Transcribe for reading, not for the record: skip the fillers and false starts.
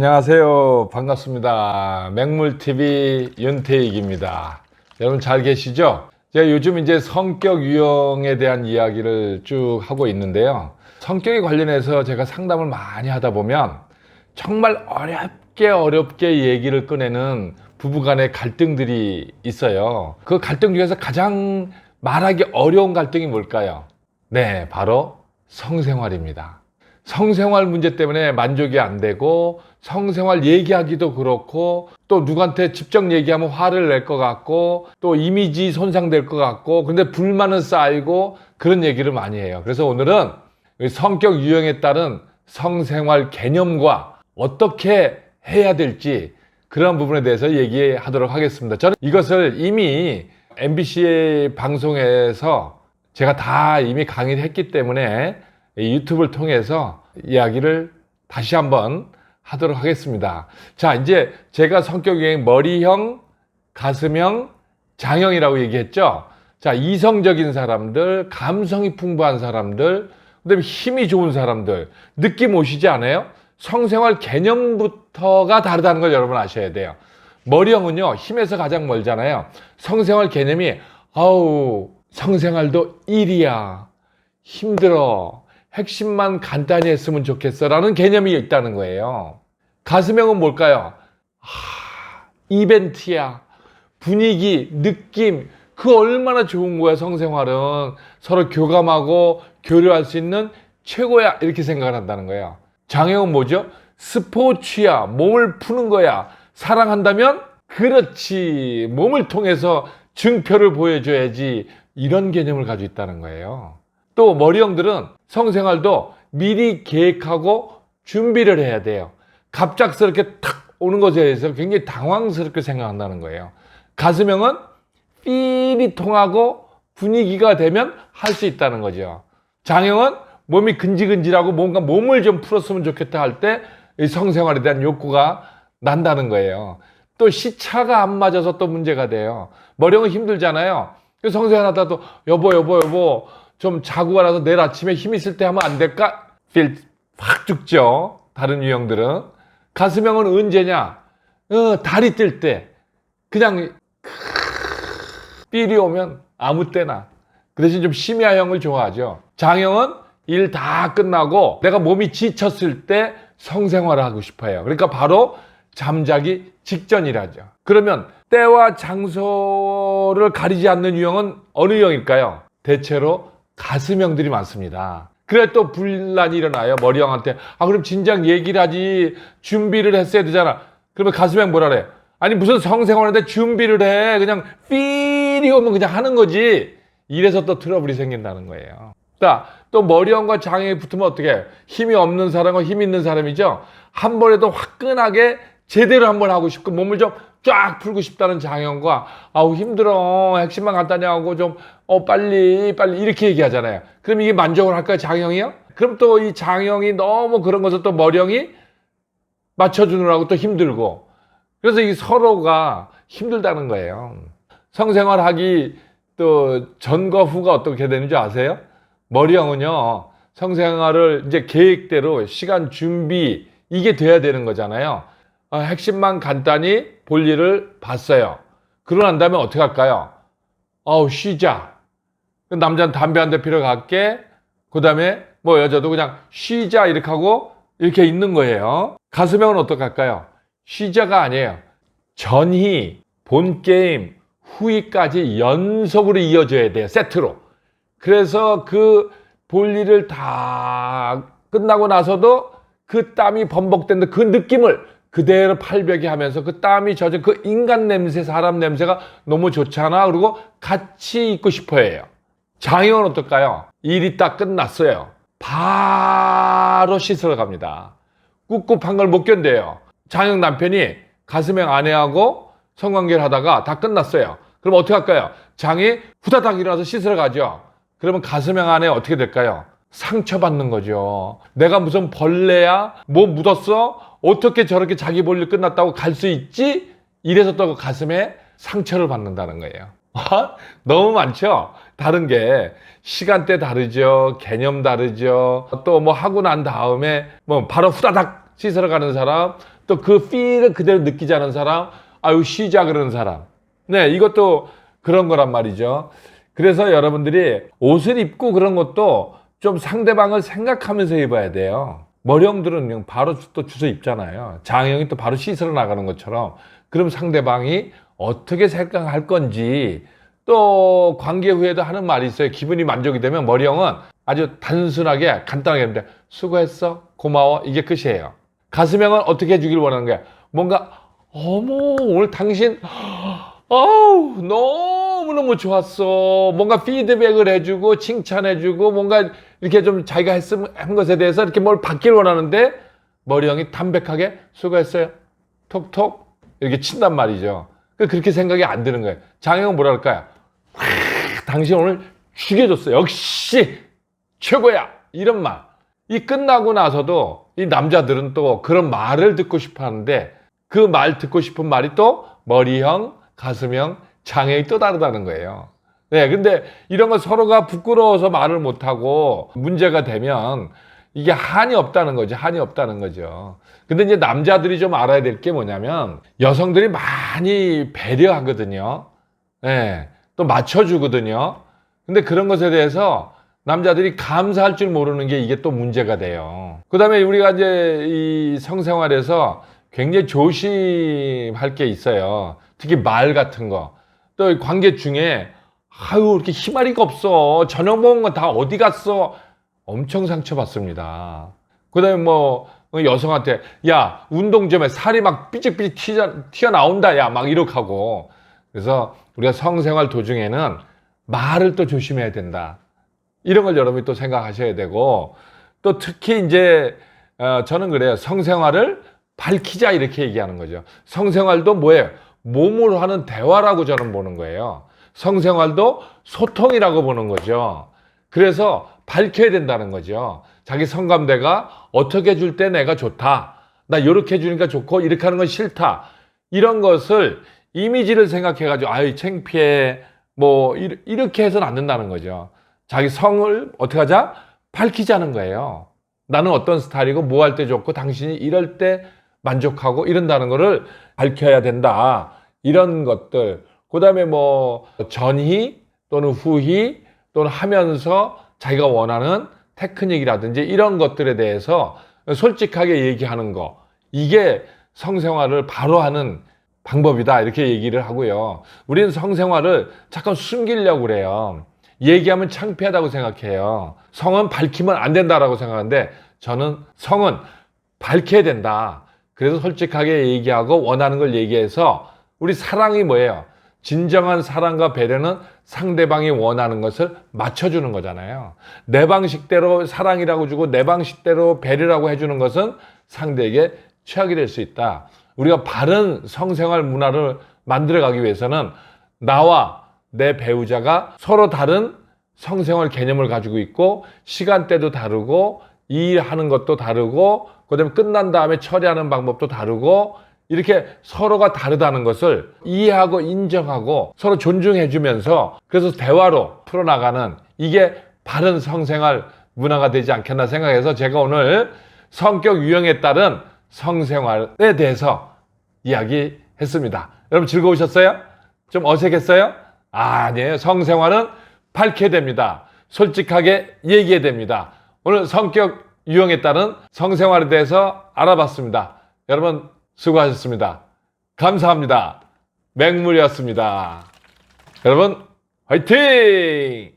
안녕하세요. 반갑습니다. 맹물TV 윤태익입니다. 여러분 잘 계시죠? 제가 요즘 이제 성격 유형에 대한 이야기를 쭉 하고 있는데요. 성격에 관련해서 제가 상담을 많이 하다 보면 정말 어렵게 얘기를 꺼내는 부부간의 갈등들이 있어요. 그 갈등 중에서 가장 말하기 어려운 갈등이 뭘까요? 네, 바로 성생활입니다. 성생활 문제 때문에 만족이 안 되고 성생활 얘기하기도 그렇고 또 누구한테 직접 얘기하면 화를 낼 것 같고 또 이미지 손상될 것 같고 근데 불만은 쌓이고 그런 얘기를 많이 해요. 그래서 오늘은 성격 유형에 따른 성생활 개념과 어떻게 해야 될지 그런 부분에 대해서 얘기하도록 하겠습니다. 저는 이것을 이미 MBC 방송에서 제가 다 이미 강의를 했기 때문에 유튜브를 통해서 이야기를 다시 한번 하도록 하겠습니다. 자, 이제 제가 성격 유형 머리형, 가슴형, 장형이라고 얘기했죠. 자, 이성적인 사람들, 감성이 풍부한 사람들, 그다음에 힘이 좋은 사람들, 느낌 오시지 않아요? 성생활 개념부터가 다르다는 걸 여러분 아셔야 돼요. 머리형은요, 힘에서 가장 멀잖아요. 성생활 개념이 성생활도 일이야. 힘들어. 핵심만 간단히 했으면 좋겠어 라는 개념이 있다는 거예요. 가슴형은 뭘까요? 이벤트야. 분위기, 느낌, 그 얼마나 좋은 거야. 성생활은 서로 교감하고 교류할 수 있는 최고야 이렇게 생각을 한다는 거예요. 장형은 뭐죠? 스포츠야. 몸을 푸는 거야. 사랑한다면 그렇지. 몸을 통해서 증표를 보여줘야지. 이런 개념을 가지고 있다는 거예요. 또 머리형들은 성생활도 미리 계획하고 준비를 해야 돼요. 갑작스럽게 탁 오는 것에 대해서 굉장히 당황스럽게 생각한다는 거예요. 가슴형은 필이 통하고 분위기가 되면 할 수 있다는 거죠. 장형은 몸이 근질근질하고 뭔가 몸을 좀 풀었으면 좋겠다 할 때 성생활에 대한 욕구가 난다는 거예요. 또 시차가 안 맞아서 또 문제가 돼요. 머리형은 힘들잖아요. 성생활 하다도 여보 좀 자고 가라서 내일 아침에 힘 있을 때 하면 안 될까? 필 확 죽죠. 다른 유형들은. 가슴형은 언제냐? 달이 뜰 때. 그냥 삘이 오면 아무 때나. 그 대신 좀 심야형을 좋아하죠. 장형은 일 다 끝나고 내가 몸이 지쳤을 때 성생활을 하고 싶어요. 그러니까 바로 잠자기 직전이라죠. 그러면 때와 장소를 가리지 않는 유형은 어느 유형일까요? 대체로 가슴형들이 많습니다. 그래 또 분란이 일어나요. 머리형한테. 그럼 진작 얘기를 하지. 준비를 했어야 되잖아. 그러면 가슴형 뭐라 그래? 아니 무슨 성생활인데 준비를 해. 그냥 필이 오면 그냥 하는 거지. 이래서 또 트러블이 생긴다는 거예요. 자, 또 머리형과 장형이 붙으면 어떻게 해? 힘이 없는 사람과 힘 있는 사람이죠. 한 번에도 화끈하게 제대로 한번 하고 싶고 몸을 좀 쫙 풀고 싶다는 장형과 힘들어 핵심만 간단히 하고 좀 빨리 이렇게 얘기하잖아요. 그럼 이게 만족을 할까요? 장형이요? 그럼 또 이 장형이 너무 그런 것을 또 머리형이 맞춰주느라고 또 힘들고 그래서 이 서로가 힘들다는 거예요. 성생활 하기 또 전과 후가 어떻게 되는지 아세요? 머리형은요 성생활을 이제 계획대로 시간 준비 이게 돼야 되는 거잖아요. 핵심만 간단히 볼일을 봤어요. 그러고 난 다음에 어떻게 할까요? 쉬자. 남자는 담배 한 대 피러 갈게. 그 다음에 뭐 여자도 그냥 쉬자 이렇게 하고 이렇게 있는 거예요. 가슴형은 어떻게 할까요? 쉬자가 아니에요. 전희, 본게임, 후위까지 연속으로 이어져야 돼요. 세트로. 그래서 그 볼일을 다 끝나고 나서도 그 땀이 범벅된다. 그 느낌을 그대로 팔벽이 하면서 그 땀이 젖은 그 인간 냄새, 사람 냄새가 너무 좋잖아. 그리고 같이 있고 싶어 해요. 장형은 어떨까요? 일이 딱 끝났어요. 바로 씻으러 갑니다. 꿉꿉한 걸 못 견뎌요. 장형 남편이 가슴형 아내하고 성관계를 하다가 다 끝났어요. 그럼 어떻게 할까요? 장이 후다닥 일어나서 씻으러 가죠. 그러면 가슴형 아내 어떻게 될까요? 상처받는 거죠. 내가 무슨 벌레야? 뭐 묻었어? 어떻게 저렇게 자기 볼일 끝났다고 갈 수 있지? 이래서 또 가슴에 상처를 받는다는 거예요. 너무 많죠? 다른 게 시간대 다르죠. 개념 다르죠. 또 뭐 하고 난 다음에 뭐 바로 후다닥 씻으러 가는 사람, 또 그 필을 그대로 느끼지 않은 사람, 아유 쉬자 그러는 사람. 네, 이것도 그런 거란 말이죠. 그래서 여러분들이 옷을 입고 그런 것도 좀 상대방을 생각하면서 입어야 돼요. 머리형들은 그냥 바로 또 주워 입잖아요. 장형이 또 바로 씻으러 나가는 것처럼. 그럼 상대방이 어떻게 생각할 건지, 또 관계 후에도 하는 말이 있어요. 기분이 만족이 되면 머리형은 아주 단순하게 간단하게 하는데 수고했어, 고마워, 이게 끝이에요. 가슴형은 어떻게 해주길 원하는 거야. 뭔가 어머 오늘 당신 어우 너무너무 좋았어, 뭔가 피드백을 해주고 칭찬해주고 뭔가 이렇게 좀 자기가 한 것에 대해서 이렇게 뭘 받길 원하는데 머리형이 담백하게 수고했어요, 톡톡 이렇게 친단 말이죠. 그렇게 생각이 안 드는 거예요. 장형은 뭐라 할까요? 당신 오늘 죽여줬어, 역시 최고야, 이런 말. 이 끝나고 나서도 이 남자들은 또 그런 말을 듣고 싶어 하는데 그 말 듣고 싶은 말이 또 머리형, 가슴형, 장형이 또 다르다는 거예요. 네, 근데 이런 거 서로가 부끄러워서 말을 못하고 문제가 되면 이게 한이 없다는 거죠. 한이 없다는 거죠. 근데 이제 남자들이 좀 알아야 될 게 뭐냐면 여성들이 많이 배려하거든요. 네, 또 맞춰주거든요. 근데 그런 것에 대해서 남자들이 감사할 줄 모르는 게 이게 또 문제가 돼요. 그 다음에 우리가 이제 이 성생활에서 굉장히 조심할 게 있어요. 특히 말 같은 거. 또 관계 중에 아유 이렇게 희마리가 없어, 저녁 먹은 거 다 어디 갔어, 엄청 상처받습니다. 그 다음에 뭐 여성한테 야 운동 좀 해, 살이 막 삐직삐직 튀어나온다 야, 막 이렇게 하고. 그래서 우리가 성생활 도중에는 말을 또 조심해야 된다, 이런 걸 여러분이 또 생각하셔야 되고, 또 특히 이제 저는 그래요. 성생활을 밝히자 이렇게 얘기하는 거죠. 성생활도 뭐예요? 몸으로 하는 대화라고 저는 보는 거예요. 성생활도 소통이라고 보는 거죠. 그래서 밝혀야 된다는 거죠. 자기 성감대가 어떻게 해줄 때 내가 좋다, 나 이렇게 해주니까 좋고 이렇게 하는 건 싫다, 이런 것을 이미지를 생각해가지고 아유 창피해 뭐 이렇게 해서는 안 된다는 거죠. 자기 성을 어떻게 하자? 밝히자는 거예요. 나는 어떤 스타일이고 뭐 할 때 좋고 당신이 이럴 때 만족하고 이런다는 거를 밝혀야 된다, 이런 것들. 그 다음에 뭐 전희 또는 후희 또는 하면서 자기가 원하는 테크닉이라든지 이런 것들에 대해서 솔직하게 얘기하는 거, 이게 성생활을 바로 하는 방법이다, 이렇게 얘기를 하고요. 우리는 성생활을 잠깐 숨기려고 그래요. 얘기하면 창피하다고 생각해요. 성은 밝히면 안 된다라고 생각하는데 저는 성은 밝혀야 된다. 그래서 솔직하게 얘기하고 원하는 걸 얘기해서, 우리 사랑이 뭐예요? 진정한 사랑과 배려는 상대방이 원하는 것을 맞춰주는 거잖아요. 내 방식대로 사랑이라고 주고 내 방식대로 배려라고 해주는 것은 상대에게 최악이 될 수 있다. 우리가 바른 성생활 문화를 만들어가기 위해서는 나와 내 배우자가 서로 다른 성생활 개념을 가지고 있고 시간대도 다르고 일하는 것도 다르고 그다음에 끝난 다음에 처리하는 방법도 다르고 이렇게 서로가 다르다는 것을 이해하고 인정하고 서로 존중해 주면서 그래서 대화로 풀어나가는, 이게 바른 성생활 문화가 되지 않겠나 생각해서 제가 오늘 성격 유형에 따른 성생활에 대해서 이야기했습니다. 여러분 즐거우셨어요? 좀 어색했어요? 아니에요. 성생활은 밝혀야 됩니다. 솔직하게 얘기해야 됩니다. 오늘 성격 유형에 따른 성생활에 대해서 알아봤습니다. 여러분 수고하셨습니다. 감사합니다. 맹물이었습니다. 여러분 화이팅!